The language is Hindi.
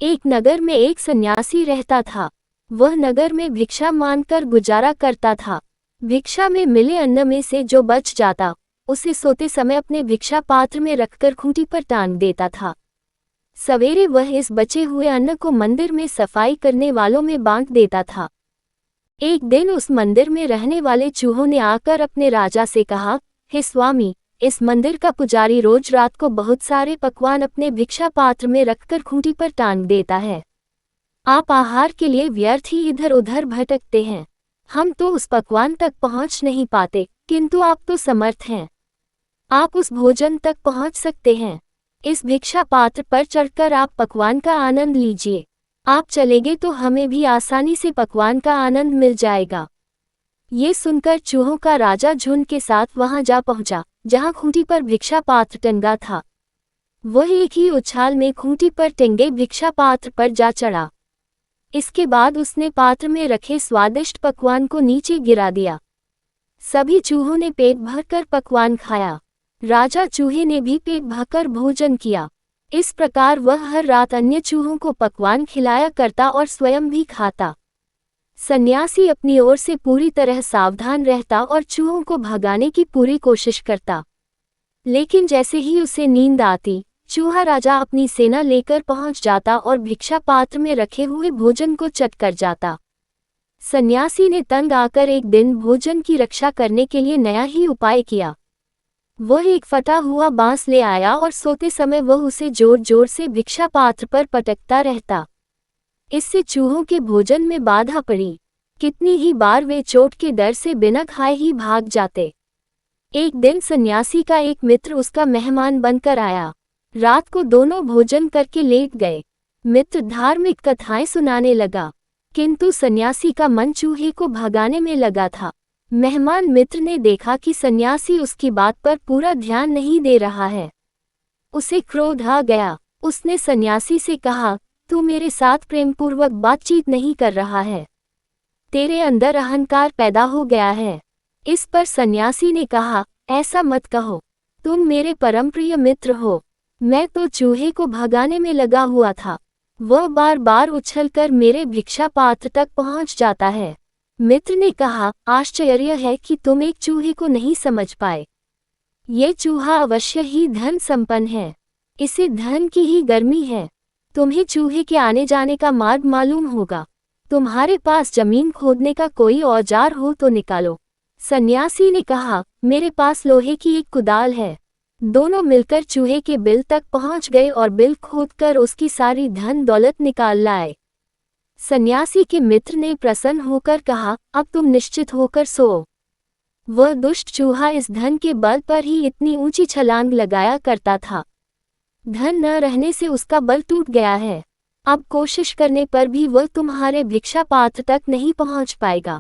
एक नगर में एक सन्यासी रहता था। वह नगर में भिक्षा मांगकर गुजारा करता था। भिक्षा में मिले अन्न में से जो बच जाता, उसे सोते समय अपने भिक्षा पात्र में रखकर खूंटी पर टांग देता था। सवेरे वह इस बचे हुए अन्न को मंदिर में सफाई करने वालों में बांट देता था। एक दिन उस मंदिर में रहने वाले चूहों ने आकर अपने राजा से कहा, हे स्वामी, इस मंदिर का पुजारी रोज रात को बहुत सारे पकवान अपने भिक्षा पात्र में रखकर खूंटी पर टांग देता है। आप आहार के लिए व्यर्थ ही इधर उधर भटकते हैं। हम तो उस पकवान तक पहुंच नहीं पाते, किंतु आप तो समर्थ हैं। आप उस भोजन तक पहुंच सकते हैं। इस भिक्षा पात्र पर चढ़कर आप पकवान का आनंद लीजिए। आप चलेंगे तो हमें भी आसानी से पकवान का आनंद मिल जाएगा। ये सुनकर चूहों का राजा झुंड के साथ वहां जा पहुंचा, जहां खूंटी पर भिक्षा पात्र टंगा था। वह एक ही उछाल में खूंटी पर टंगे भिक्षा पात्र पर जा चढ़ा। इसके बाद उसने पात्र में रखे स्वादिष्ट पकवान को नीचे गिरा दिया। सभी चूहों ने पेट भरकर पकवान खाया। राजा चूहे ने भी पेट भरकर भोजन किया। इस प्रकार वह हर रात अन्य चूहों को पकवान खिलाया करता और स्वयं भी खाता। सन्यासी अपनी ओर से पूरी तरह सावधान रहता और चूहों को भगाने की पूरी कोशिश करता। लेकिन जैसे ही उसे नींद आती, चूहा राजा अपनी सेना लेकर पहुंच जाता और भिक्षा पात्र में रखे हुए भोजन को चट कर जाता। सन्यासी ने तंग आकर एक दिन भोजन की रक्षा करने के लिए नया ही उपाय किया। वह एक फटा हुआ बांस ले आया और सोते समय वह उसे जोर जोर से भिक्षा पात्र पर पटकता रहता। इससे चूहों के भोजन में बाधा पड़ी। कितनी ही बार वे चोट के डर से बिना खाए ही भाग जाते। एक दिन सन्यासी का एक मित्र उसका मेहमान बनकर आया। रात को दोनों भोजन करके लेट गए। मित्र धार्मिक कथाएं सुनाने लगा, किंतु सन्यासी का मन चूहे को भगाने में लगा था। मेहमान मित्र ने देखा कि सन्यासी उसकी बात पर पूरा ध्यान नहीं दे रहा है। उसे क्रोध आ गया। उसने सन्यासी से कहा, तू मेरे साथ प्रेमपूर्वक बातचीत नहीं कर रहा है। तेरे अंदर अहंकार पैदा हो गया है। इस पर सन्यासी ने कहा, ऐसा मत कहो, तुम मेरे परम प्रिय मित्र हो। मैं तो चूहे को भगाने में लगा हुआ था। वह बार बार उछलकर मेरे भिक्षा पात्र तक पहुंच जाता है। मित्र ने कहा, आश्चर्य है कि तुम एक चूहे को नहीं समझ पाए। ये चूहा अवश्य ही धन संपन्न है। इसे धन की ही गर्मी है। तुम्हें चूहे के आने जाने का मार्ग मालूम होगा। तुम्हारे पास जमीन खोदने का कोई औजार हो तो निकालो। सन्यासी ने कहा, मेरे पास लोहे की एक कुदाल है। दोनों मिलकर चूहे के बिल तक पहुंच गए और बिल खोदकर उसकी सारी धन दौलत निकाल लाए। सन्यासी के मित्र ने प्रसन्न होकर कहा, अब तुम निश्चित होकर सो। वह दुष्ट चूहा इस धन के बल पर ही इतनी ऊंची छलांग लगाया करता था। धन न रहने से उसका बल टूट गया है। अब कोशिश करने पर भी वह तुम्हारे भिक्षा पात्र तक नहीं पहुंच पाएगा।